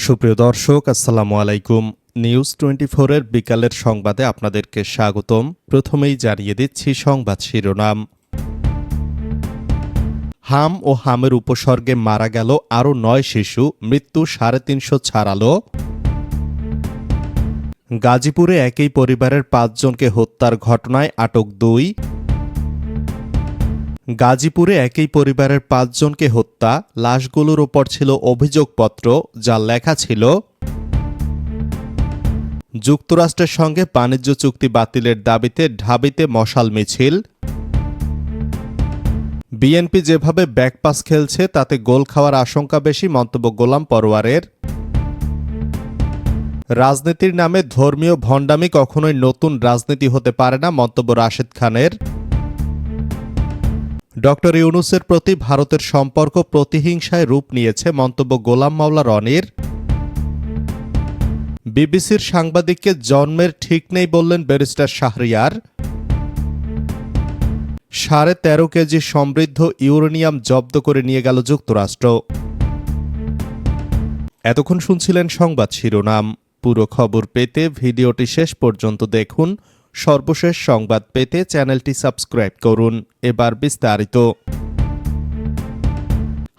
সুপ্রিয় দর্শক, আসসালামু আলাইকুম। নিউজ 24 এর বিকালের সংবাদে আপনাদেরকে স্বাগতম। প্রথমেই জানিয়ে দিচ্ছি সংবাদ শিরোনাম। হাম ও হামের উপসর্গে মারা গেল আরও ৯ শিশু, মৃত্যু ৩৫০ ছাড়ালো। গাজীপুরে একই পরিবারের ৫ জনকে হত্যার ঘটনায় আটক ২। গাজীপুরে একই পরিবারের ৫ জনকে হত্যা, লাশগুলোর ওপর ছিল অভিযোগপত্র যা লেখা ছিল যুক্তরাষ্ট্রের সঙ্গে বাণিজ্য চুক্তি বাতিলের দাবিতে ঢাবিতে মশাল মিছিল। বিএনপি যেভাবে ব্যাকপাস খেলছে তাতে গোল খাওয়ার আশঙ্কা বেশি, মন্তব্য গোলাম পরোয়ারের। রাজনীতির নামে ধর্মীয় ভণ্ডামি কখনোই নতুন রাজনীতি হতে পারে না, মন্তব্য রাশেদ খানের। ডক্টর ইউনূসের প্রতি ভারতের সম্পর্ক প্রতিহিংসায় রূপ নিয়েছে, মন্তব্য গোলাম মাওলা রনির। বিবিসির সাংবাদিককে জন্মের ঠিক নেই বললেন ব্যারিস্টার শাহরিয়ার। 13.5 কেজি সমৃদ্ধ ইউরেনিয়াম জব্দ করে নিয়ে গেল যুক্তরাষ্ট্র। এতক্ষণ শুনছিলেন সংবাদ শিরোনাম। পুরো খবর পেতে ভিডিওটি শেষ পর্যন্ত দেখুন। সর্বশেষ সংবাদ পেতে চ্যানেলটি সাবস্ক্রাইব করুন। এবার বিস্তারিত।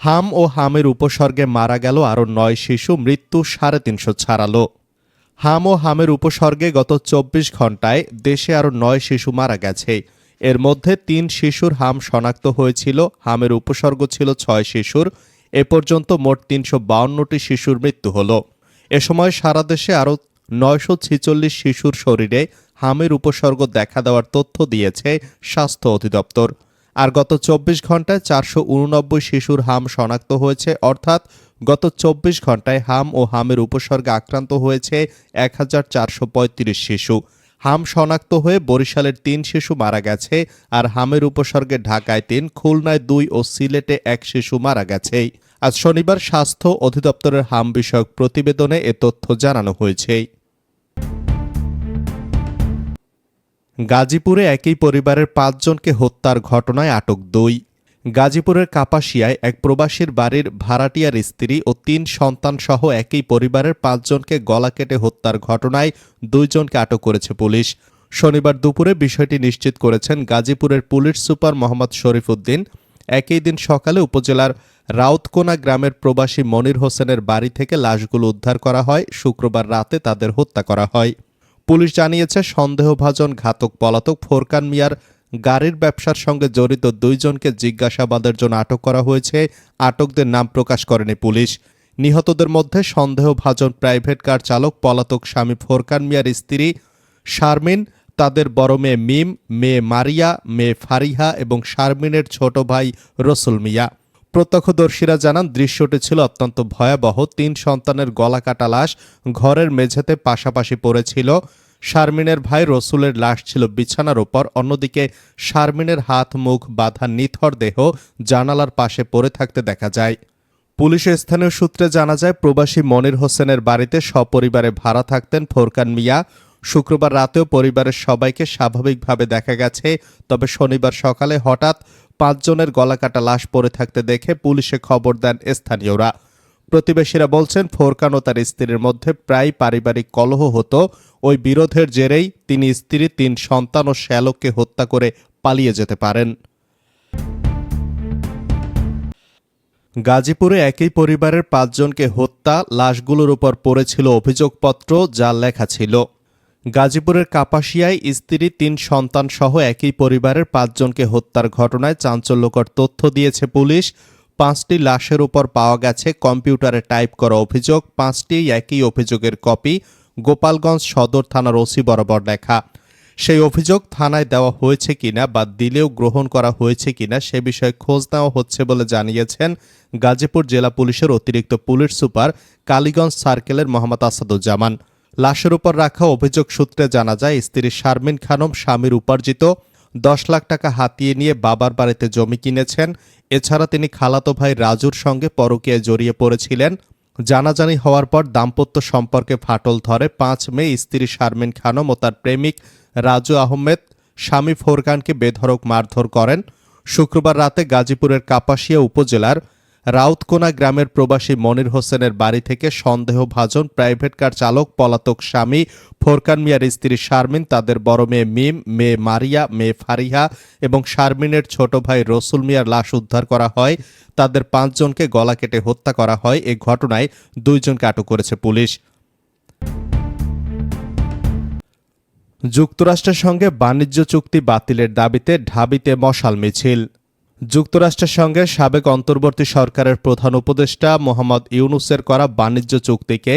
হাম ও হামের উপসর্গে মারা গেল আরও ৯ শিশু, মৃত্যু ৩৫০ ছাড়ালো। হাম ও হামের উপসর্গে গত ২৪ ঘণ্টায় দেশে আরও ৯ শিশু মারা গেছে। এর মধ্যে ৩ শিশুর হাম শনাক্ত হয়েছিল। হামের উপসর্গ ছিল ৬ শিশুর। এ পর্যন্ত মোট ৩৫২টি শিশুর মৃত্যু হল। এ সময় সারা দেশে আরও ৯৪৬ শিশুর শরীরে হামের উপসর্গ দেখা দেওয়ার তথ্য দিয়েছে স্বাস্থ্য অধিদপ্তর। আর গত ২৪ ঘণ্টায় ৪৮৯ শিশুর হাম শনাক্ত হয়েছে, অর্থাৎ গত ২৪ ঘণ্টায় হাম ও হামের উপসর্গে আক্রান্ত হয়েছে ১৪৩৫ শিশু। হাম শনাক্ত হয়ে বরিশালের ৩ শিশু মারা গেছে, আর হামের উপসর্গে ঢাকায় ৩, খুলনায় ২ ও সিলেটে ১ শিশু মারা গেছে। আজ শনিবার স্বাস্থ্য অধিদপ্তরের হাম বিষয়ক প্রতিবেদনে এ তথ্য জানানো হয়েছে। গাজীপুরে একই পরিবারের ৫ জনকে হত্যার ঘটনায় আটক ২। গাজীপুরের কাপাসিয়ায় এক প্রবাসীর বাড়ির ভাড়াটিয়ার স্ত্রী ও ৩ সন্তানসহ একই পরিবারের ৫ জনকে গলা কেটে হত্যার ঘটনায় ২ জনকে আটক করেছে পুলিশ। শনিবার দুপুরে বিষয়টি নিশ্চিত করেছেন গাজীপুরের পুলিশ সুপার মোহাম্মদ শরীফ উদ্দিন। একই দিন সকালে উপজেলার রাউতকোনা গ্রামের প্রবাসী মনির হোসেনের বাড়ি থেকে লাশগুলো উদ্ধার করা হয়। শুক্রবার রাতে তাদের হত্যা করা হয়। পুলিশ জানিয়েছে, সন্দেহভাজন ঘাতক পলাতক ফোরকান মিয়ার গাড়ির ব্যবসার সঙ্গে জড়িত ২ জনকে জিজ্ঞাসাবাদের জন্য আটক করা হয়েছে। আটকদের নাম প্রকাশ করেনি পুলিশ। নিহতদের মধ্যে সন্দেহভাজন প্রাইভেট কার চালক পলাতক স্বামী ফোরকান মিয়ার স্ত্রী শারমিন, তাদের বড় মেয়ে মিম, মেয়ে মারিয়া, মেয়ে ফারিহা এবং শারমিনের ছোট ভাই রসুল মিয়া। প্রত্যক্ষদর্শীরা জানান, দৃশ্যটি ছিল অত্যন্ত ভয়াবহ। ৩ সন্তানের গলা কাটা লাশ ঘরের মেঝেতে পাশাপাশি পড়েছিল। শারমিনের ভাই রসুলের লাশ ছিল বিছানার ওপর। অন্যদিকে শারমিনের হাত মুখ বাঁধা নিথর দেহ জানালার পাশে পড়ে থাকতে দেখা যায়। পুলিশের স্থানীয় সূত্রে জানা যায়, প্রবাসী মনির হোসেনের বাড়িতে সপরিবারে ভাড়া থাকতেন ফোরকান মিয়া। শুক্রবার রাতেও পরিবারের সবাইকে স্বাভাবিকভাবে দেখা গেছে। তবে শনিবার সকালে হঠাৎ ৫ জনের গলাকাটা লাশ পড়ে থাকতে দেখে পুলিশে খবর দেন স্থানীয়রা। প্রতিবেশীরা বলছেন, ফোরকান ও তার স্ত্রীর মধ্যে প্রায় পারিবারিক কলহ হতো। ওই বিরোধের জেরেই তিনি স্ত্রী, ৩ সন্তান ও শ্যালককে হত্যা করে পালিয়ে যেতে পারেন। গাজীপুরে একই পরিবারের ৫ জনকে হত্যা, লাশগুলোর উপর পড়েছিল অভিযোগপত্র যা লেখা ছিল। গাজীপুরের কাপাসিয়ায় স্ত্রী, ৩ সন্তান সহ একই পরিবারের ৫ জনকে হত্যার ঘটনায় চাঞ্চল্যকর তথ্য দিয়েছে পুলিশ। ৫টি লাশের উপর পাওয়া গেছে কম্পিউটারে টাইপ করা অভিযোগ। 5টি একই অভিযোগের কপি। গোপালগঞ্জ সদর থানার ওসি বরাবর লেখা। সেই অভিযোগ থানায় দেওয়া হয়েছে কিনা বা দিলেও গ্রহণ করা হয়েছে কিনা সে বিষয়ে খোঁজ নেওয়া হচ্ছে বলে জানিয়েছেন গাজীপুর জেলা পুলিশের অতিরিক্ত পুলিশ সুপার কালীগঞ্জ সার্কেলের মোহাম্মদ আসাদুজ্জামান। লাশের উপর রাখা অভিযোগ সূত্রে জানা যায়, স্ত্রী শারমিন খানম স্বামীর উপার্জিত ১০ লাখ টাকা হাতিয়ে নিয়ে বাবার বাড়িতে জমি কিনেছেন। এছাড়া তিনি খালাতো ভাই রাজুর সঙ্গে পরকীয়ায় জড়িয়ে পড়েছিলেন। জানাজানি হওয়ার পর দাম্পত্য সম্পর্কে ফাটল ধরে ৫ মে স্ত্রী শারমিন খানম ও তার প্রেমিক রাজু আহমেদ স্বামী ফোরকানকে বেধড়ক মারধর করেন। শুক্রবার রাতে গাজীপুরের কাপাসিয়া উপজেলার রাউতকোনা গ্রামের প্রবাসী মনির হোসেনের বাড়ি থেকে সন্দেহভাজন প্রাইভেট কার চালক পলাতক স্বামী ফোরকান মিয়ার স্ত্রী শারমিন, তাদের বড় মেয়ে মিম, মেয়ে মারিয়া, মেয়ে ফারিহা এবং শারমিনের ছোট ভাই রসুল মিয়ার লাশ উদ্ধার করা হয়। তাদের 5 জনকে গলা কেটে হত্যা করা হয়। এই ঘটনায় 2 জনকে আটক করেছে পুলিশ। যুক্তরাষ্ট্রের সঙ্গে বাণিজ্য চুক্তি বাতিলের দাবিতে ঢাবিতে মশাল মিছিল। যুক্তরাষ্ট্রের সঙ্গে সাবেক অন্তর্বর্তী সরকারের প্রধান উপদেষ্টা মোহাম্মদ ইউনূসের করা বাণিজ্য চুক্তিকে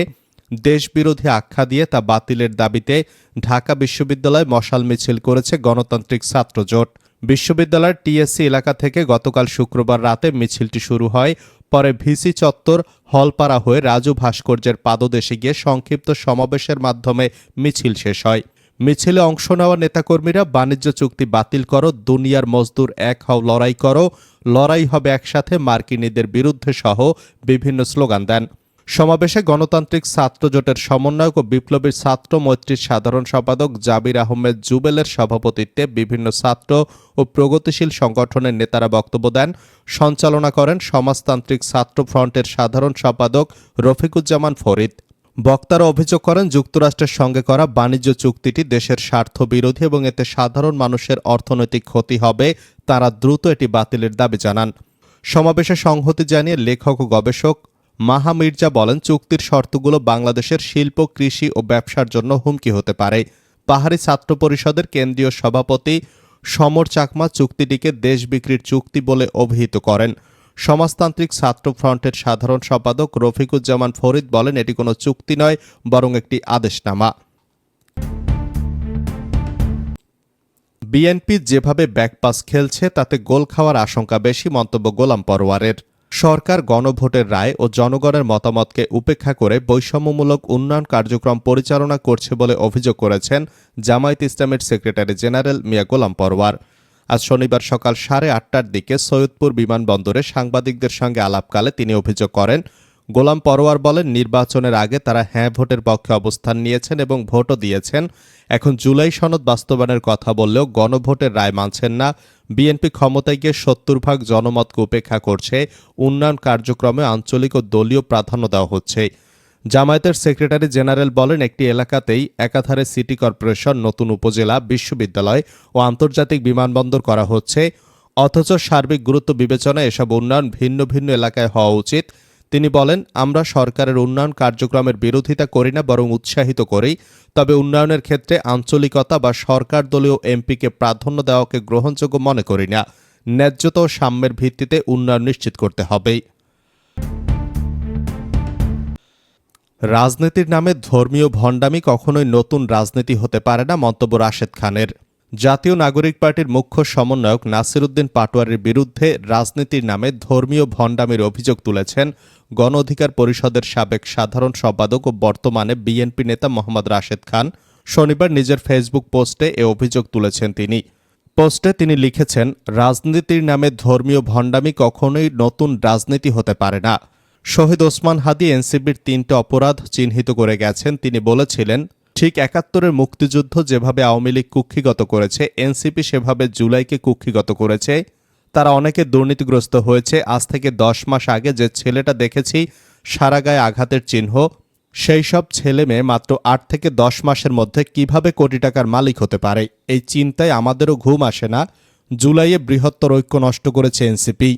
দেশবিরোধী আখ্যা দিয়ে তা বাতিলের দাবিতে ঢাকা বিশ্ববিদ্যালয়ে মশাল মিছিল করেছে গণতান্ত্রিক ছাত্র জোট। বিশ্ববিদ্যালয়ের টিএসসি এলাকা থেকে গতকাল শুক্রবার রাতে মিছিলটি শুরু হয়। পরে ভিসি চত্বর হলপাড়া হয়ে রাজু ভাস্কর্যের পাদদেশে গিয়ে সংক্ষিপ্ত সমাবেশের মাধ্যমে মিছিল শেষ হয়। মিছিলে অংশ নেওয়া নেতাকর্মীরা বাণিজ্য চুক্তি বাতিল করো, দুনিয়ার মজদুর এক হও, লড়াই করো, লড়াই হবে একসাথে, মার্কিনীদের বিরুদ্ধে সহ বিভিন্ন স্লোগান দেন। সমাবেশে গণতান্ত্রিক ছাত্র জোটের সমন্বয়ক ও বিপ্লবী ছাত্র মৈত্রীর সাধারণ সম্পাদক জাবির আহমেদ জুবেলের সভাপতিত্বে বিভিন্ন ছাত্র ও প্রগতিশীল সংগঠনের নেতারা বক্তব্য দেন। সঞ্চালনা করেন সমাজতান্ত্রিক ছাত্র ফ্রন্টের সাধারণ সম্পাদক রফিকুজ্জামান ফরিদ। বক্তারা অভিযোগ করেন, যুক্তরাষ্ট্রের সঙ্গে করা বাণিজ্য চুক্তিটি দেশের স্বার্থ বিরোধী এবং এতে সাধারণ মানুষের অর্থনৈতিক ক্ষতি হবে। তারা দ্রুত এটি বাতিলের দাবি জানান। সমাবেশে সংহতি জানিয়ে লেখক ও গবেষক মাহা মির্জা বলেন, চুক্তির শর্তগুলো বাংলাদেশের শিল্প, কৃষি ও ব্যবসার জন্য হুমকি হতে পারে। পাহাড়ি ছাত্র পরিষদের কেন্দ্রীয় সভাপতি সমর চাকমা চুক্তিটিকে দেশ বিক্রির চুক্তি বলে অভিহিত করেন। সমাজতান্ত্রিক ছাত্র ফ্রন্টের সাধারণ সম্পাদক রফিকুজ্জামান ফরিদ বলেন, এটি কোনো চুক্তি নয়, বরং একটি আদেশনামা। বিএনপি যেভাবে ব্যাকপাস খেলছে তাতে গোল খাওয়ার আশঙ্কা বেশি, মন্তব্য গোলাম পরোয়ারের। সরকার গণভোটের রায় ও জনগণের মতামতকে উপেক্ষা করে বৈষম্যমূলক উন্নয়ন কার্যক্রম পরিচালনা করছে বলে অভিযোগ করেছেন জামায়াত ইসলামের সেক্রেটারি জেনারেল মিয়া গোলাম পরোয়ার। আজ শনিবার সকাল 8:30টার দিকে সৈয়দপুর বিমানবন্দরে সাংবাদিকদের সঙ্গে আলাপকালে তিনি অভিযোগ করেন। গোলাম পরোয়ার বলেন, নির্বাচনের আগে তারা হ্যাঁ ভোটের পক্ষে অবস্থান নিয়েছেন এবং ভোটও দিয়েছেন। এখন জুলাই সনদ বাস্তবায়নের কথা বললেও গণভোটের রায় মানছেন না। বিএনপি ক্ষমতায় গিয়ে 70% জনমতকে উপেক্ষা করছে। উন্নয়ন কার্যক্রমে আঞ্চলিক ও দলীয় প্রাধান্য দেওয়া হচ্ছে। জামায়াতের সেক্রেটারি জেনারেল বলেন, একটি এলাকাতেই একাধারে সিটি কর্পোরেশন, নতুন উপজেলা, বিশ্ববিদ্যালয় ও আন্তর্জাতিক বিমানবন্দর করা হচ্ছে, অথচ সার্বিক গুরুত্ব বিবেচনায় এসব উন্নয়ন ভিন্ন ভিন্ন এলাকায় হওয়া উচিত। তিনি বলেন, আমরা সরকারের উন্নয়ন কার্যক্রমের বিরোধিতা করি না, বরং উৎসাহিত করি। তবে উন্নয়নের ক্ষেত্রে আঞ্চলিকতা বা সরকার দলীয় এমপিকে প্রাধান্য দেওয়াকে গ্রহণযোগ্য মনে করি না। ন্যায্যতা ও সাম্যের ভিত্তিতে উন্নয়ন নিশ্চিত করতে হবে। রাজনীতির নামে ধর্মীয় ভণ্ডামি কখনোই নতুন রাজনীতি হতে পারে না, মন্তব্য রাশেদ খানের। জাতীয় নাগরিক পার্টির মুখ্য সমন্বয়ক নাসিরউদ্দিন পাটোয়ারির বিরুদ্ধে রাজনীতির নামে ধর্মীয় ভণ্ডামির অভিযোগ তুলেছেন গণ অধিকার পরিষদের সাবেক সাধারণ সম্পাদক ও বর্তমানে বিএনপি নেতা মোহাম্মদ রাশেদ খান। শনিবার নিজের ফেসবুক পোস্টে এ অভিযোগ তুলেছেন তিনি। পোস্টে তিনি লিখেছেন, রাজনীতির নামে ধর্মীয় ভণ্ডামি কখনোই নতুন রাজনীতি হতে পারে না। শহীদ ওসমান হাদী এনসিপির 3টে অপরাধ চিহ্নিত করে গেছেন। তিনি বলেছিলেন, ঠিক ৭১-এর মুক্তিযুদ্ধ যেভাবে আওয়ামী লীগ কুক্ষিগত করেছে, এনসিপি সেভাবে জুলাইকে কুক্ষিগত করেছে। তারা অনেকে দুর্নীতিগ্রস্ত হয়েছে। আজ থেকে 10 মাস আগে যে ছেলেটা দেখেছি সারা গায়ে আঘাতের চিহ্ন, সেই সব ছেলে মেয়ে মাত্র 8 থেকে 10 মাসের মধ্যে কিভাবে কোটি টাকার মালিক হতে পারে, এই চিন্তায় আমাদেরও ঘুম আসে না। জুলাইয়ে বৃহত্তর ঐক্য নষ্ট করেছে এনসিপি।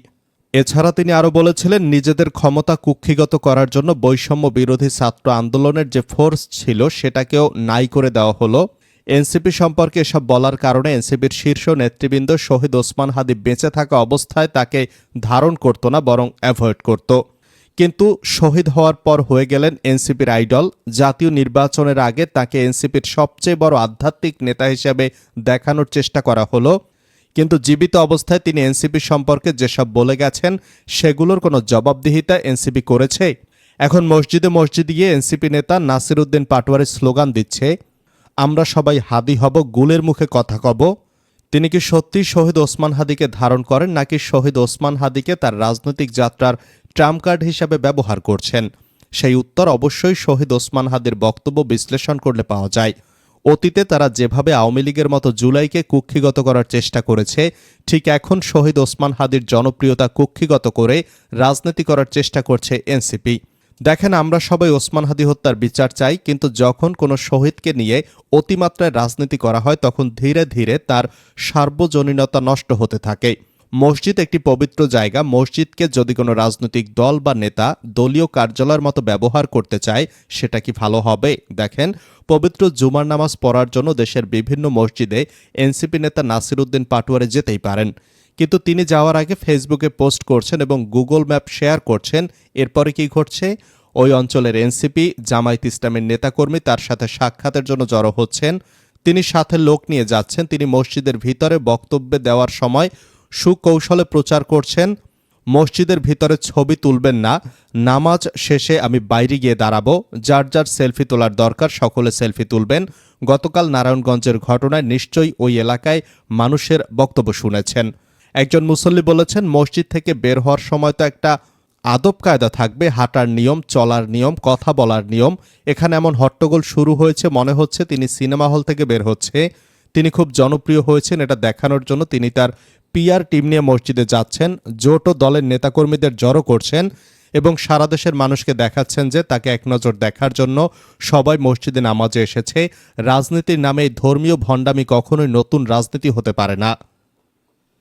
এছাড়া তিনি আরও বলেছিলেন, নিজেদের ক্ষমতা কুক্ষিগত করার জন্য বৈষম্য বিরোধী ছাত্র আন্দোলনের যে ফোর্স ছিল সেটাকেও নাই করে দেওয়া হলো। এনসিপি সম্পর্কে এসব বলার কারণে এনসিপির শীর্ষ নেতৃবৃন্দ শহীদ ওসমান হাদী বেঁচে থাকা অবস্থায় তাকে ধারণ করত না, বরং অ্যাভয়েড করত। কিন্তু শহীদ হওয়ার পর হয়ে গেলেন এনসিপির আইডল। জাতীয় নির্বাচনের আগে তাকে এনসিপির সবচেয়ে বড় আধ্যাত্মিক নেতা হিসেবে দেখানোর চেষ্টা করা হলো। কিন্তু জীবিত অবস্থায় তিনি এনসিপি সম্পর্কে যেসব বলে গেছেন সেগুলোর কোনো জবাবদিহিতা এনসিপি করেছে? এখন মসজিদে মসজিদে গিয়ে এনসিপি নেতা নাসিরউদ্দিন পাটোয়ারি স্লোগান দিচ্ছে, আমরা সবাই হাদি হব, গুলের মুখে কথা কব। তিনি কি সত্যি শহীদ ওসমান হাদীকে ধারণ করেন, নাকি শহীদ ওসমান হাদীকে তার রাজনৈতিক যাত্রার ট্রাম্প কার্ড হিসাবে ব্যবহার করছেন? সেই উত্তর অবশ্যই শহীদ ওসমান হাদীর বক্তব্য বিশ্লেষণ করলে পাওয়া যায়। অতীতে তারা যেভাবে আওয়ামী লীগের মতো জুলাইকে কুক্ষিগত করার চেষ্টা করেছে, ঠিক এখন শহীদ ওসমান হাদির জনপ্রিয়তা কুক্ষিগত করে রাজনীতি করার চেষ্টা করছে এনসিপি। দেখেন, আমরা সবাই ওসমান হাদি হত্যার বিচার চাই, কিন্তু যখন কোনো শহীদকে নিয়ে অতিমাত্রায় রাজনীতি করা হয় তখন ধীরে ধীরে তার সার্বজনীনতা নষ্ট হতে থাকে। মসজিদ একটি পবিত্র জায়গা। মসজিদকে যদি কোনো রাজনৈতিক দল বা নেতা দলীয় কার্যালয়ের মতো ব্যবহার করতে চায়, সেটা কি ভালো হবে? দেখেন, পবিত্র জুমার নামাজ পড়ার জন্য দেশের বিভিন্ন মসজিদে এনসিপি নেতা নাসির উদ্দিন পাটোয়ারি যেতেই পারেন, কিন্তু তিনি যাওয়ার আগে ফেসবুকে পোস্ট করছেন এবং গুগল ম্যাপ শেয়ার করছেন। এরপরে কি ঘটছে? ওই অঞ্চলের এনসিপি জামায়াত ইসলামের নেতাকর্মী তার সাথে সাক্ষাতের জন্য জড়ো হচ্ছেন। তিনি সাথে লোক নিয়ে যাচ্ছেন। তিনি মসজিদের ভিতরে বক্তব্য দেওয়ার সময় সুকৌশলে প্রচার করছেন, মসজিদের ভিতরে ছবি তুলবেন না, নামাজ শেষে আমি বাইরে গিয়ে দাঁড়াবো, যার যার সেলফি তোলার দরকার সকলে সেলফি তুলবেন। গতকাল নারায়ণগঞ্জের ঘটনায় নিশ্চয়ই ওই এলাকায় মানুষের বক্তব্য শুনেছেন। একজন মুসল্লি বলেছেন, মসজিদ থেকে বের হওয়ার সময় তো একটা আদব কায়দা থাকবে, হাঁটার নিয়ম, চলার নিয়ম, কথা বলার নিয়ম। এখানে এমন হট্টগোল শুরু হয়েছে, মনে হচ্ছে তিনি সিনেমা হল থেকে বের হচ্ছে। তিনি খুব জনপ্রিয় হয়েছেন, এটা দেখানোর জন্য তিনি তার পিআর টিম নিয়ে মসজিদে যাচ্ছেন, জোট ও দলের নেতাকর্মীদের জড়ো করছেন এবং সারা দেশের মানুষকে দেখাচ্ছেন যে তাকে এক নজর দেখার জন্য সবাই মসজিদে নামাজে এসেছে। রাজনীতির নামে এই ধর্মীয় ভণ্ডামি কখনোই নতুন রাজনীতি হতে পারে না।